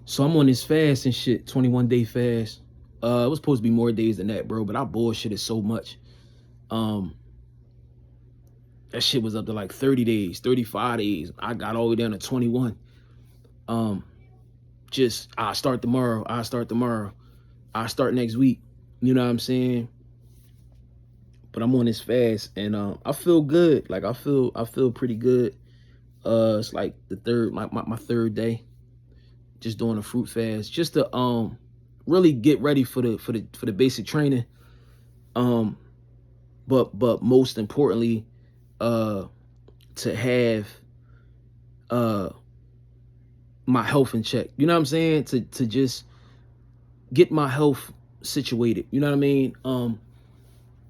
So I'm on this fast and shit, 21-day fast. It was supposed to be more days than that, bro, but I bullshitted so much. Um, that shit was up to like 30 days, 35 days. I got all the way down to 21. Um, just I start tomorrow. I start tomorrow. I start next week. You know what I'm saying? But I'm on this fast and I feel good. Like I feel pretty good. It's like the third my third day. Just doing a fruit fast. Just to really get ready for the basic training. Um, but most importantly, uh to have uh my health in check. You know what I'm saying? To just get my health situated. You know what I mean? I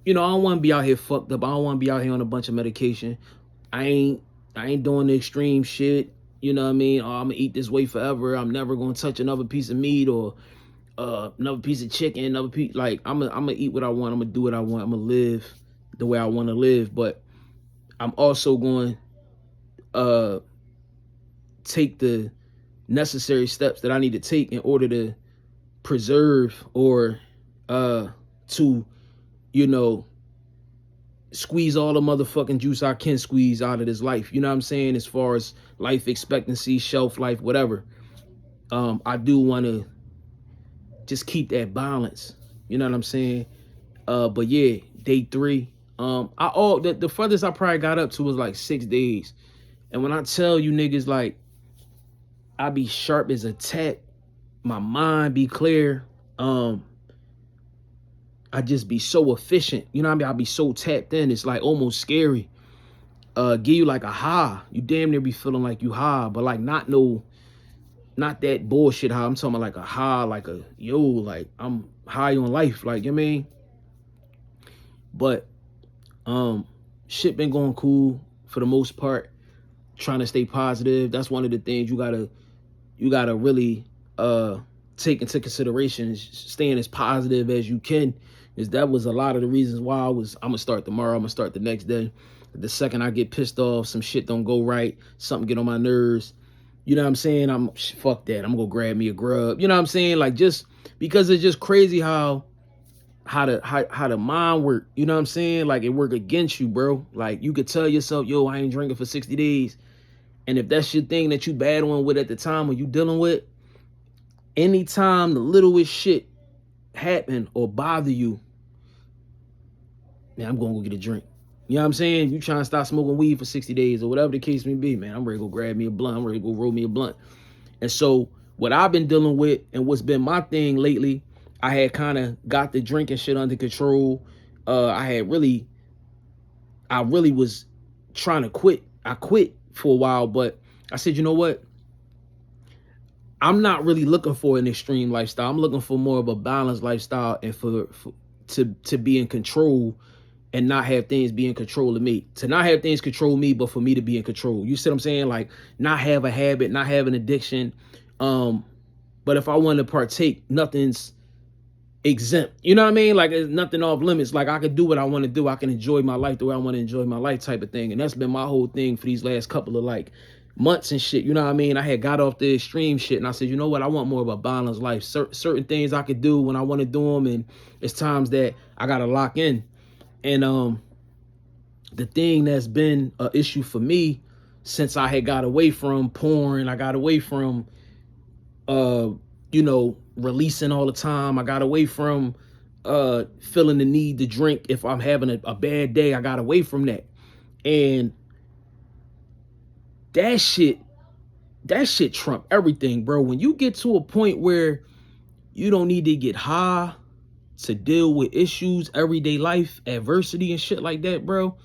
don't want to be out here fucked up. I don't want to be out here on a bunch of medication. I ain't I ain't doing the extreme shit. You know what I mean? Oh, I'm gonna eat this way forever. I'm never gonna touch another piece of meat or another piece of chicken, another piece. Like I'm gonna eat what I want. I'm gonna do what I want. I'm gonna live the way I want to live. But I'm also going uh take the necessary steps that I need to take in order to preserve or to you know squeeze all the motherfucking juice I can squeeze out of this life. You know what I'm saying? As far as life expectancy, shelf life, whatever. I do want to just keep that balance. You know what I'm saying? But yeah, day 3. The furthest I probably got up to was like 6 days. And when I tell you niggas like I be sharp as a tack, my mind be clear. I just be so efficient. You know what I mean? I be so tapped in. It's like almost scary. Give you like a high. You damn near be feeling like you high, but like not that bullshit high. I'm talking about like a high, like a like I'm high on life. Like, you know what I mean? But shit been going cool for the most part. Trying to stay positive. That's one of the things you gotta really take into consideration, is staying as positive as you can. Is that was a lot of the reasons why I'm gonna start tomorrow, I'm gonna start the next day. The second I get pissed off, some shit don't go right, something get on my nerves, you know what I'm saying? Fuck that. I'm gonna go grab me a grub. You know what I'm saying? Like, just because it's just crazy how the mind work. You know what I'm saying? Like, it work against you, bro. Like, you could tell yourself, yo, I ain't drinking for 60 days. And if that's your thing that you battling with at the time or you dealing with, anytime the littlest shit happen or bother you, man, I'm gonna go get a drink. You know what I'm saying? You trying to stop smoking weed for 60 days or whatever the case may be, man, I'm ready to go grab me a blunt. I'm ready to go roll me a blunt. And so what I've been dealing with and what's been my thing lately, I had kind of got the drinking shit under control. I really was trying to quit. I quit for a while, but I said, you know what? I'm not really looking for an extreme lifestyle. I'm looking for more of a balanced lifestyle and for to be in control and not have things be in control of me. To not have things control me, but for me to be in control. You see what I'm saying? Like, not have a habit, not have an addiction. But if I want to partake, nothing's exempt. You know what I mean? Like, there's nothing off limits. Like, I can do what I want to do. I can enjoy my life the way I want to enjoy my life, type of thing. And that's been my whole thing for these last couple of like months and shit. You know what I mean? I had got off the extreme shit and I said, you know what? I want more of a balanced life. Certain things I could do when I want to do them, and it's times that I gotta lock in. And the thing that's been an issue for me since I had got away from porn, I got away from releasing all the time. I got away from feeling the need to drink if I'm having a bad day. I got away from that. And that shit trump everything, bro. When you get to a point where you don't need to get high to deal with issues, everyday life, adversity and shit like that, bro,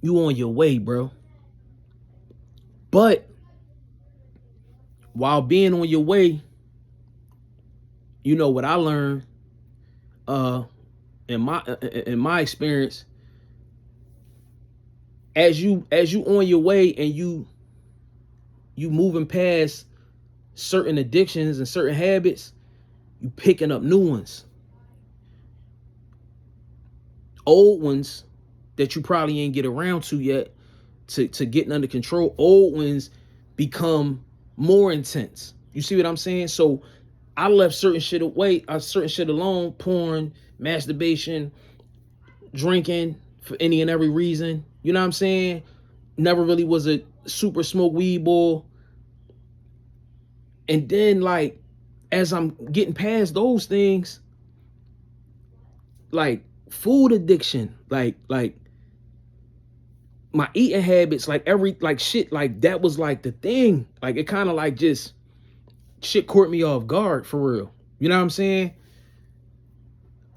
you on your way, bro. But while being on your way, you know what I learned in my experience, as you on your way and you moving past certain addictions and certain habits, you picking up new ones, old ones that you probably ain't get around to yet, to getting under control. Old ones become more intense. You see what I'm saying? So I left certain shit away, certain shit alone, porn, masturbation, drinking for any and every reason. You know what I'm saying? Never really was a super smoke weed boy. And then like, as I'm getting past those things, like food addiction, like my eating habits, like shit, like that was like the thing. Like it kind of like just shit caught me off guard for real. You know what I'm saying?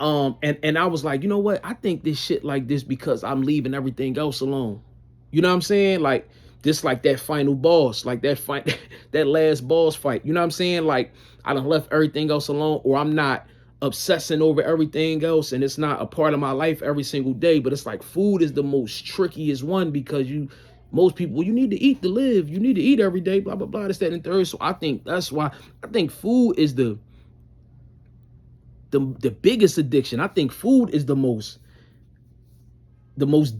And I was like, you know what? I think this shit like this because I'm leaving everything else alone. You know what I'm saying? Like this, like that final boss, like that fight, that last boss fight. You know what I'm saying? Like I done left everything else alone, or I'm not obsessing over everything else, and it's not a part of my life every single day. But it's like food is the most trickiest one because most people, you need to eat to live. You need to eat every day, blah, blah, blah, this, that, and third. So I think that's why I think food is the biggest addiction. I think food is the most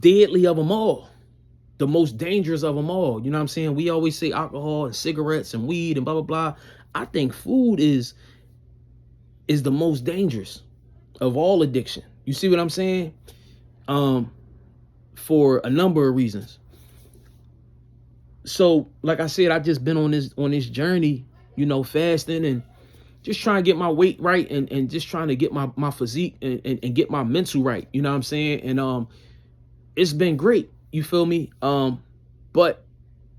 deadly of them all, the most dangerous of them all. You know what I'm saying? We always say alcohol and cigarettes and weed and blah, blah, blah. I think food is the most dangerous of all addiction. You see what I'm saying? For a number of reasons. So, like I said, I just been on this journey, you know, fasting and just trying to get my weight right and just trying to get my physique and get my mental right. You know what I'm saying? And it's been great. You feel me? But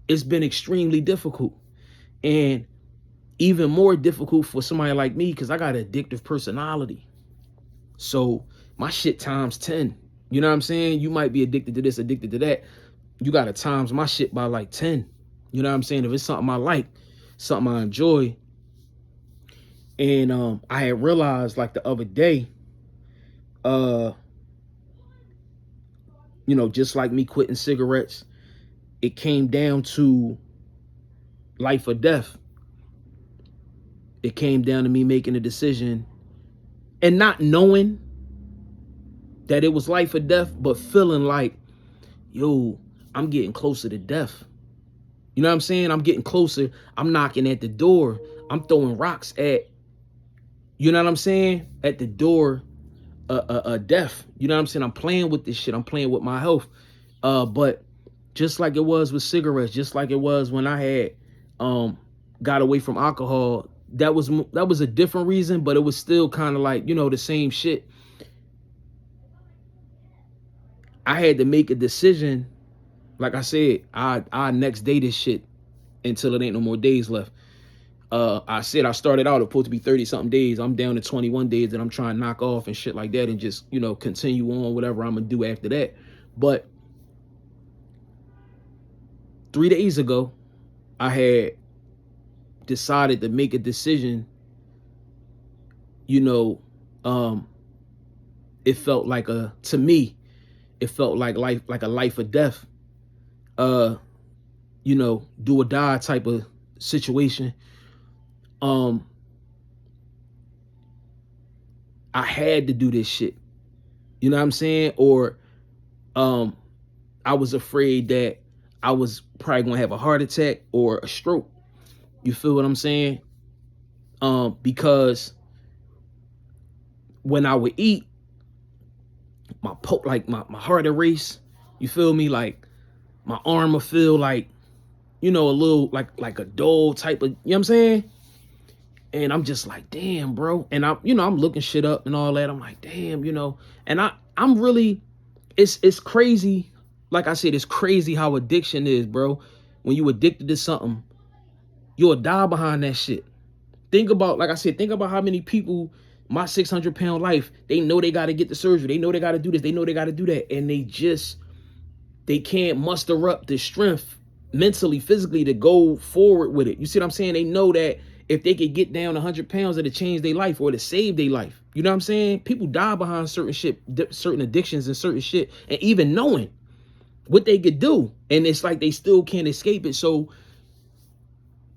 it's been extremely difficult. And even more difficult for somebody like me because I got an addictive personality. So my shit times 10. You know what I'm saying? You might be addicted to this, addicted to that. You got to times my shit by like 10. You know what I'm saying? If it's something I like, something I enjoy. And I had realized like the other day, you know, just like me quitting cigarettes, it came down to life or death. It came down to me making a decision and not knowing that it was life or death, but feeling like, yo, I'm getting closer to death. You know what I'm saying? I'm getting closer. I'm knocking at the door. I'm throwing rocks at, you know what I'm saying? At the door death. You know what I'm saying? I'm playing with this shit. I'm playing with my health. But just like it was with cigarettes, just like it was when I had got away from alcohol, that was a different reason, but it was still kind of like, you know, the same shit. I had to make a decision. Like I said, I next day this shit until it ain't no more days left. I said I started out supposed to be 30 something days. I'm down to 21 days that I'm trying to knock off and shit like that and just, you know, continue on whatever I'm gonna do after that. But 3 days ago, I had decided to make a decision. You know, it felt like to me, it felt like life, like a life or death, you know, do or die type of situation. I had to do this shit. You know what I'm saying? Or I was afraid that I was probably gonna have a heart attack or a stroke. You feel what I'm saying? Because when I would eat, my heart would race. You feel me? Like my arm would feel like, you know, a little like a dull type of, you know what I'm saying? And I'm just like, damn, bro. And I'm looking shit up and all that. I'm like, damn, you know. And I'm really, it's crazy. Like I said, it's crazy how addiction is, bro. When you addicted to something, you'll die behind that shit. Think about, like I said, think about how many people, my 600-pound life, they know they got to get the surgery. They know they got to do this. They know they got to do that. And they can't muster up the strength mentally, physically to go forward with it. You see what I'm saying? They know that if they could get down 100 pounds, it'll change their life or to save their life. You know what I'm saying? People die behind certain shit, certain addictions and certain shit, and even knowing what they could do. And it's like they still can't escape it. So,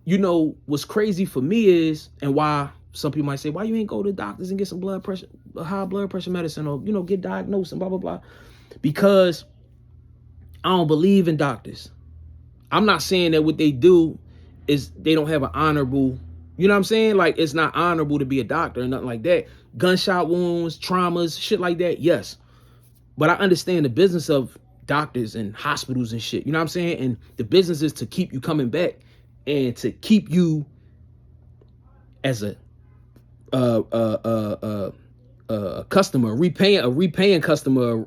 you know, what's crazy for me is, and why some people might say, why you ain't go to doctors and get some blood pressure, high blood pressure medicine, or, you know, get diagnosed and blah, blah, blah. Because I don't believe in doctors. I'm not saying that what they do is they don't have an honorable You know what I'm saying? Like, it's not honorable to be a doctor or nothing like that. Gunshot wounds, traumas, shit like that, yes. But I understand the business of doctors and hospitals and shit. You know what I'm saying? And the business is to keep you coming back and to keep you as a customer, a repaying customer,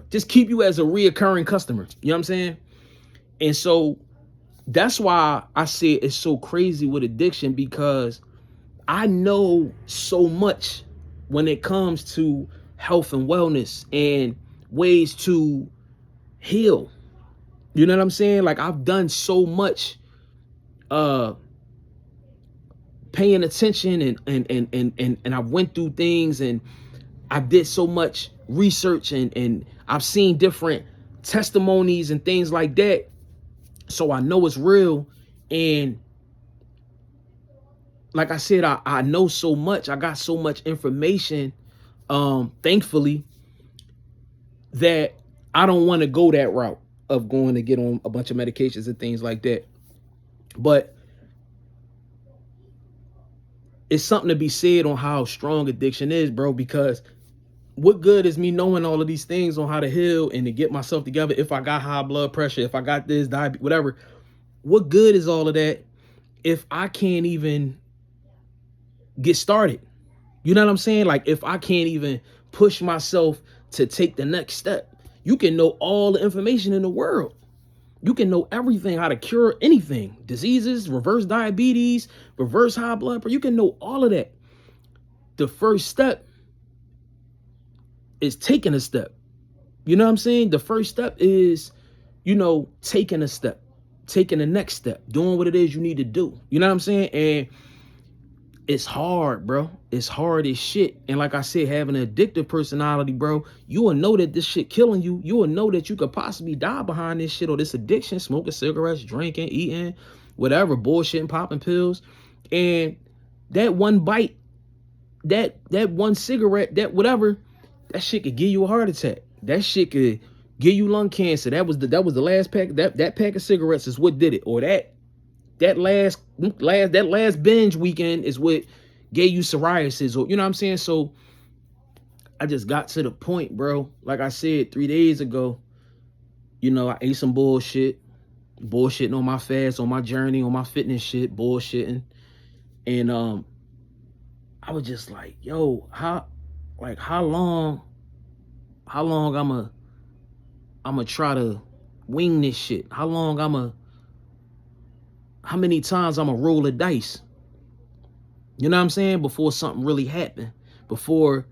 just keep you as a reoccurring customer. You know what I'm saying? And so that's why I say it's so crazy with addiction, because I know so much when it comes to health and wellness and ways to heal. You know what I'm saying? Like, I've done so much paying attention, and I went through things, and I did so much research, and I've seen different testimonies and things like that. So I know it's real. And like I said, I know so much. I got so much information, thankfully, that I don't want to go that route of going to get on a bunch of medications and things like that. But it's something to be said on how strong addiction is, bro, because what good is me knowing all of these things on how to heal and to get myself together if I got high blood pressure, if I got this, diabetes, whatever? What good is all of that if I can't even get started? You know what I'm saying? Like, if I can't even push myself to take the next step. You can know all the information in the world. You can know everything, how to cure anything, diseases, reverse diabetes, reverse high blood pressure. You can know all of that. The first step is taking a step. You know what I'm saying? The first step is, taking a step, taking the next step, doing what it is you need to do. You know what I'm saying? And it's hard, bro. It's hard as shit. And like I said, having an addictive personality, bro, you will know that this shit killing you. You will know that you could possibly die behind this shit or this addiction, smoking cigarettes, drinking, eating, whatever, bullshitting, popping pills. And that one bite, that one cigarette, that whatever, that shit could give you a heart attack. That shit could give you lung cancer. That was the last pack. That pack of cigarettes is what did it. Or that last binge weekend is what gave you psoriasis, or you know what I'm saying? So I just got to the point, bro. Like I said 3 days ago, I ate some bullshitting on my fast, on my journey, on my fitness shit, bullshitting. And I was just like, yo, how long I'ma try to wing this shit? How many times I'ma roll the dice? You know what I'm saying? Before something really happened, before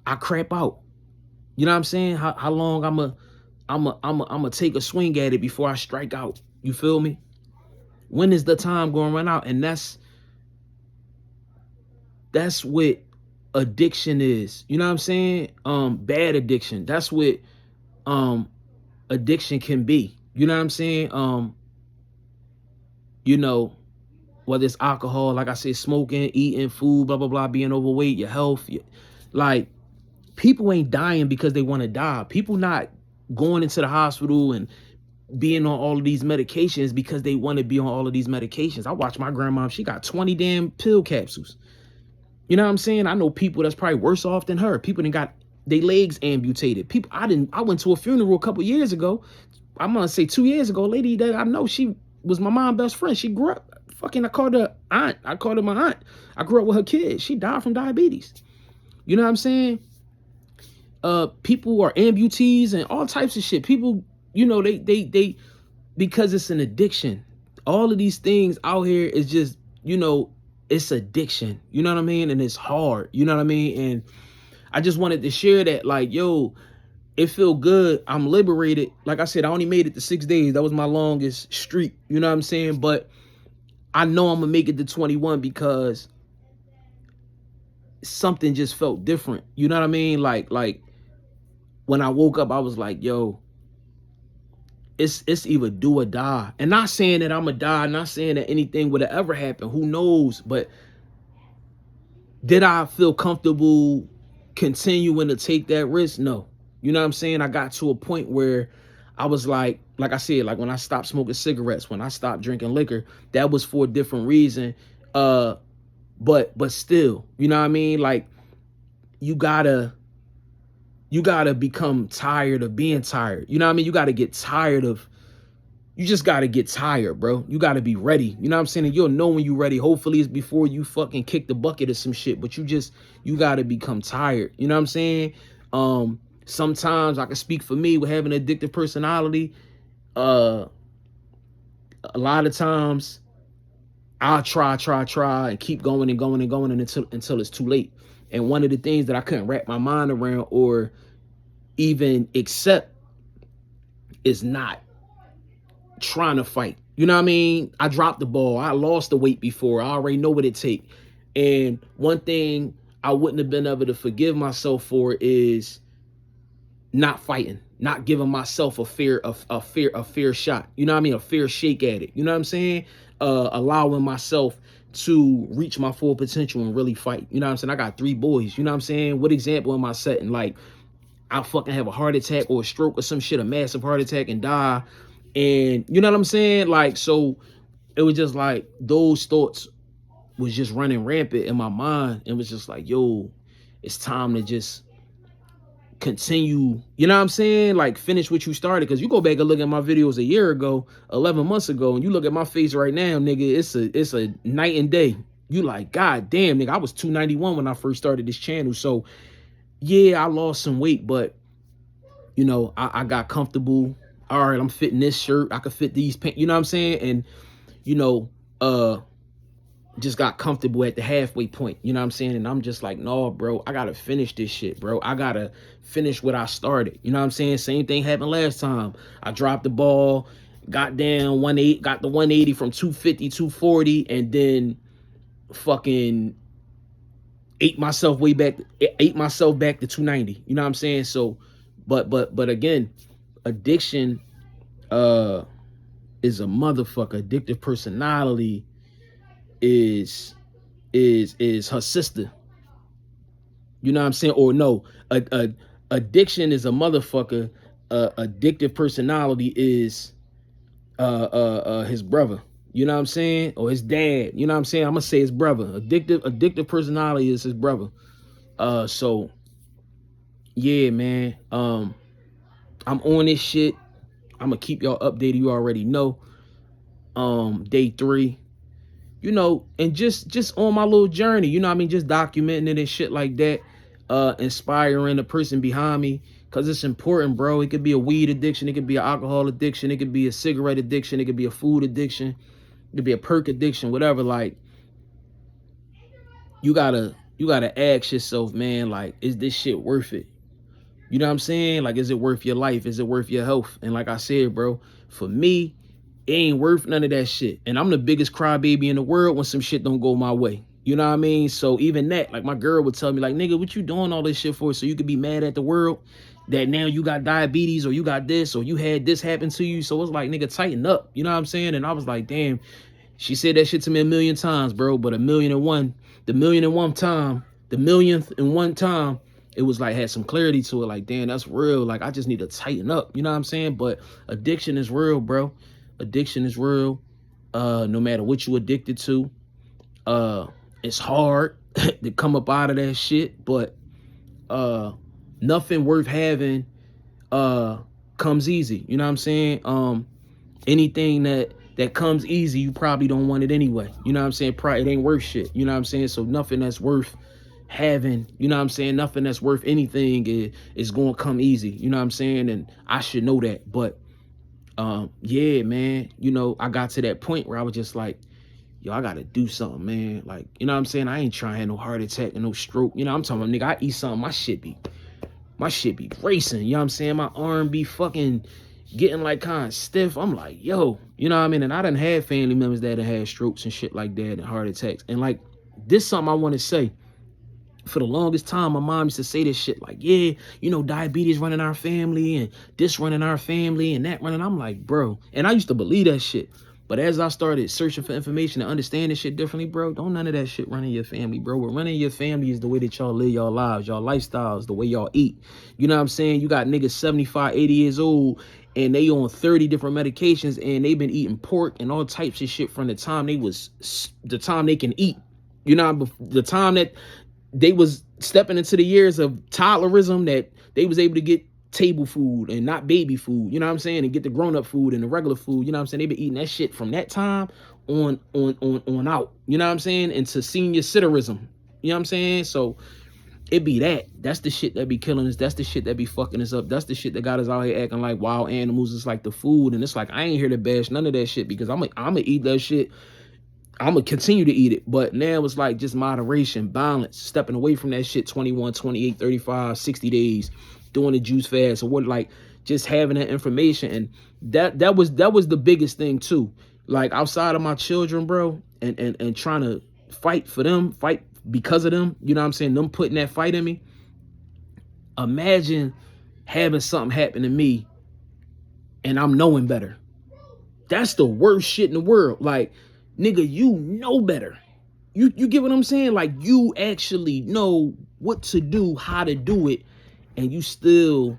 I crap out. You know what I'm saying? How long I'ma take a swing at it before I strike out? You feel me? When is the time going to run out? And that's what addiction is. You know what I'm saying? Bad addiction. That's what addiction can be. You know what I'm saying? Whether it's alcohol, like I said, smoking, eating, food, blah, blah, blah, being overweight, your health. Like, people ain't dying because they want to die. People not going into the hospital and being on all of these medications because they want to be on all of these medications. I watched my grandma, she got 20 damn pill capsules. You know what I'm saying? I know people that's probably worse off than her. People that got their legs amputated. I went to a funeral a couple years ago. I'm going to say 2 years ago, a lady that I know, she was my mom's best friend. She grew up, I called her aunt. I called her my aunt. I grew up with her kids. She died from diabetes. You know what I'm saying? People are amputees and all types of shit. People, they because it's an addiction. All of these things out here is just, it's addiction. You know what I mean? And it's hard. You know what I mean? And I just wanted to share that, like, yo, it feel good. I'm liberated. Like I said, I only made it to 6 days. That was my longest streak. You know what I'm saying? But I know I'm going to make it to 21 because something just felt different. You know what I mean? Like when I woke up, I was like, yo, it's either do or die. And not saying that I'm going to die, not saying that anything would have ever happened. Who knows? But did I feel comfortable continuing to take that risk? No. You know what I'm saying? I got to a point where I was like I said, like when I stopped smoking cigarettes, when I stopped drinking liquor, that was for a different reason. But still, you know what I mean? Like you gotta become tired of being tired. You know what I mean? You gotta get tired of, you just gotta get tired, bro. You gotta be ready. You know what I'm saying? And you'll know when you're ready. Hopefully it's before you fucking kick the bucket or some shit. But you gotta become tired. You know what I'm saying? Sometimes I can speak for me with having an addictive personality. A lot of times I'll try and keep going and going and going until it's too late. And one of the things that I couldn't wrap my mind around or even accept is not trying to fight. You know what I mean? I dropped the ball. I lost the weight before. I already know what it takes. And one thing I wouldn't have been able to forgive myself for is not fighting, not giving myself a fair shot. You know what I mean? A fair shake at it. You know what I'm saying? Allowing myself to reach my full potential and really fight. You know what I'm saying? I got 3 boys. You know what I'm saying? What example am I setting? Like, I'll fucking have a heart attack or a stroke or some shit, a massive heart attack and die. And you know what I'm saying? Like, so it was just like those thoughts was just running rampant in my mind. It was just like, yo, it's time to just continue, you know what I'm saying? Like finish what you started. Cause you go back and look at my videos a year ago, 11 months ago, and you look at my face right now, nigga, it's a night and day. You like, God damn, nigga, I was 291 when I first started this channel. So yeah, I lost some weight, but you know, I got comfortable. All right, I'm fitting this shirt. I could fit these pants, you know what I'm saying? And you know, just got comfortable at the halfway point, you know what I'm saying? And I'm just like, no, bro, I gotta finish this shit, bro. I gotta finish what I started. You know what I'm saying? Same thing happened last time. I dropped the ball, got down 180, got the 180 from 250, 240, and then fucking ate myself back to 290. You know what I'm saying? So, but again, addiction is a motherfucker. Addictive personality is her sister. You know what I'm saying? Or no, addiction is a motherfucker. Addictive personality is his brother. You know what I'm saying? Or his dad. You know what I'm saying? I'm gonna say his brother. Addictive personality is his brother. So yeah, man. I'm on this shit. I'm gonna keep y'all updated. You already know. Day 3. You know, and just on my little journey, you know what I mean? Just documenting it and shit like that. Inspiring the person behind me. Cause it's important, bro. It could be a weed addiction, it could be an alcohol addiction, it could be a cigarette addiction, it could be a food addiction, it could be a perk addiction, whatever. Like, you gotta ask yourself, man, like, is this shit worth it? You know what I'm saying? Like, is it worth your life? Is it worth your health? And like I said, bro, for me, it ain't worth none of that shit. And I'm the biggest crybaby in the world when some shit don't go my way. You know what I mean? So even that, like my girl would tell me, like, nigga, what you doing all this shit for? So you could be mad at the world that now you got diabetes or you got this or you had this happen to you. So it's like, nigga, tighten up. You know what I'm saying? And I was like, damn, she said that shit to me a million times, bro. But the millionth and one time, it was like, had some clarity to it. Like, damn, that's real. Like, I just need to tighten up. You know what I'm saying? But addiction is real, bro. Addiction is real. No matter what you addicted to. It's hard to come up out of that shit, but nothing worth having comes easy. You know what I'm saying? Anything that comes easy, you probably don't want it anyway. You know what I'm saying? It ain't worth shit. You know what I'm saying? So nothing that's worth having, you know what I'm saying? Nothing that's worth anything is going to come easy. You know what I'm saying? And I should know that. But yeah, man, you know, I got to that point where I was just like, yo, I gotta do something, man. Like, you know what I'm saying? I ain't trying to have no heart attack and no stroke. You know, I'm talking about, nigga, I eat something, my shit be racing. You know what I'm saying? My arm be fucking getting like kind of stiff. I'm like, yo, you know what I mean? And I done had family members that have had strokes and shit like that and heart attacks. And like, this something I want to say. For the longest time, my mom used to say this shit like, yeah, you know, diabetes running our family and this running our family and that running. I'm like, bro. And I used to believe that shit. But as I started searching for information and understanding shit differently, bro, don't none of that shit run in your family, bro. What running your family is the way that y'all live y'all lives, y'all lifestyles, the way y'all eat. You know what I'm saying? You got niggas 75, 80 years old, and they on 30 different medications, and they been eating pork and all types of shit from the time they can eat. You know, the time that they was stepping into the years of toddlerism, that they was able to get table food and not baby food, you know what I'm saying, and get the grown-up food and the regular food, you know what I'm saying. They been eating that shit from that time on out, you know what I'm saying, into senior citizenism, you know what I'm saying. So it be that's the shit that be killing us, that's the shit that be fucking us up, that's the shit that got us out here acting like wild animals. It's like the food, and it's like I ain't here to bash none of that shit, because I'm gonna eat that shit. I'm gonna continue to eat it, but now it's like just moderation, balance, stepping away from that shit. 21, 28, 35, 60 days doing the juice fast, or what, like just having that information. And that was the biggest thing too, like outside of my children, bro, and trying to fight for them, fight because of them, you know what I'm saying, them putting that fight in me. Imagine having something happen to me and I'm knowing better. That's the worst shit in the world. Like, nigga, you know better. You get what I'm saying? Like, you actually know what to do, how to do it, and you still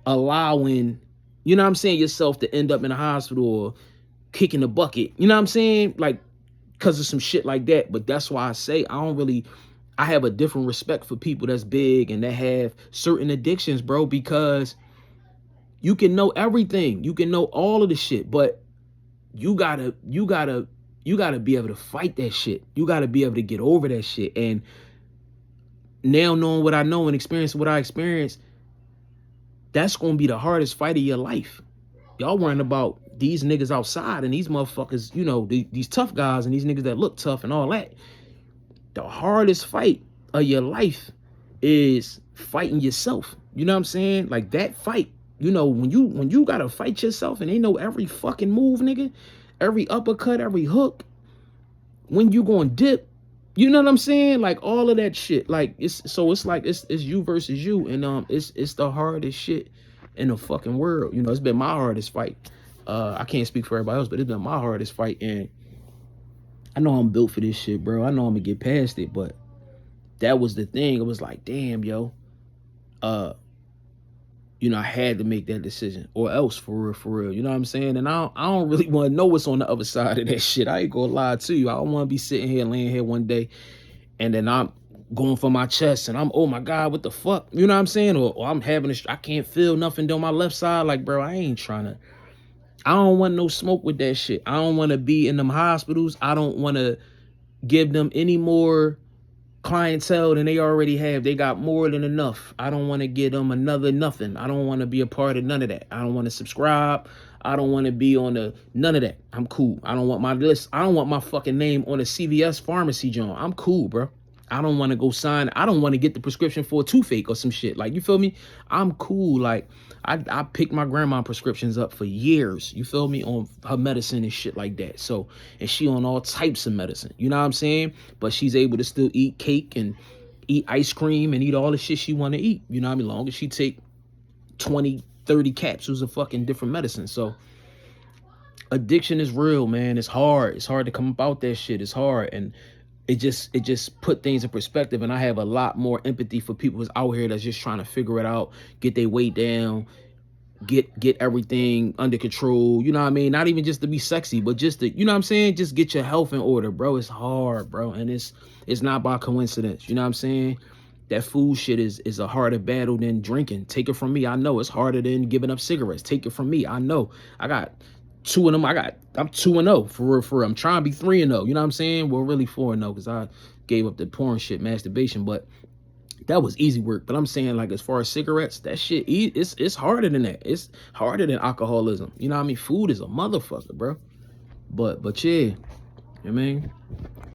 allowing, you know what I'm saying, yourself to end up in a hospital or kicking the bucket. You know what I'm saying? Like, because of some shit like that. But that's why I say I have a different respect for people that's big and that have certain addictions, bro, because you can know everything. You can know all of the shit, but you gotta be able to fight that shit. You gotta be able to get over that shit. And now, knowing what I know and experiencing what I experienced, that's gonna be the hardest fight of your life. Y'all worrying about these niggas outside and these motherfuckers, you know, these tough guys and these niggas that look tough and all that. The hardest fight of your life is fighting yourself. You know what I'm saying? Like, that fight, you know, when you gotta fight yourself and they know every fucking move, nigga, every uppercut, every hook, when you gonna dip, you know what I'm saying? Like, all of that shit. Like, it's like it's you versus you, and it's the hardest shit in the fucking world. You know, it's been my hardest fight. I can't speak for everybody else, but it's been my hardest fight, and I know I'm built for this shit, bro. I know I'm gonna get past it, but that was the thing. It was like, damn, yo, you know, I had to make that decision, or else, for real, you know what I'm saying? And I don't really want to know what's on the other side of that shit. I ain't gonna lie to you. I don't want to be sitting here, laying here one day, and then I'm going for my chest, and I'm, oh my God, what the fuck? You know what I'm saying? Or I'm having I can't feel nothing down my left side. Like, bro, I don't want no smoke with that shit. I don't want to be in them hospitals. I don't want to give them any more clientele than they already have. They got more than enough. I don't want to give them another nothing. I don't want to be a part of none of that. I don't want to subscribe. I don't want to be on none of that. I'm cool. I don't want my list. I don't want my fucking name on a CVS pharmacy joint. I'm cool, bro. I don't want to go sign. I don't want to get the prescription for a toothache or some shit. Like, you feel me? I'm cool. Like, I picked my grandma prescriptions up for years. You feel me? On her medicine and shit like that. So, and she on all types of medicine. You know what I'm saying? But she's able to still eat cake and eat ice cream and eat all the shit she want to eat. You know what I mean? Long as she take 20, 30 capsules of fucking different medicine. So, addiction is real, man. It's hard. It's hard to come about that shit. It's hard. And it just put things in perspective, and I have a lot more empathy for people who's out here that's just trying to figure it out, get their weight down, get everything under control. You know what I mean? Not even just to be sexy, but just to, you know what I'm saying, just get your health in order, bro. It's hard, bro, and it's not by coincidence. You know what I'm saying? That food shit is a harder battle than drinking. Take it from me, I know. It's harder than giving up cigarettes. Take it from me, I know. I got 2 of them. I'm 2-0 for real. I'm trying to be 3-0. You know what I'm saying? Well, really 4-0, because I gave up the porn shit, masturbation, but that was easy work. But I'm saying, like, as far as cigarettes, that shit, it's harder than that. It's harder than alcoholism. You know what I mean? Food is a motherfucker, bro. But yeah, you know what I mean?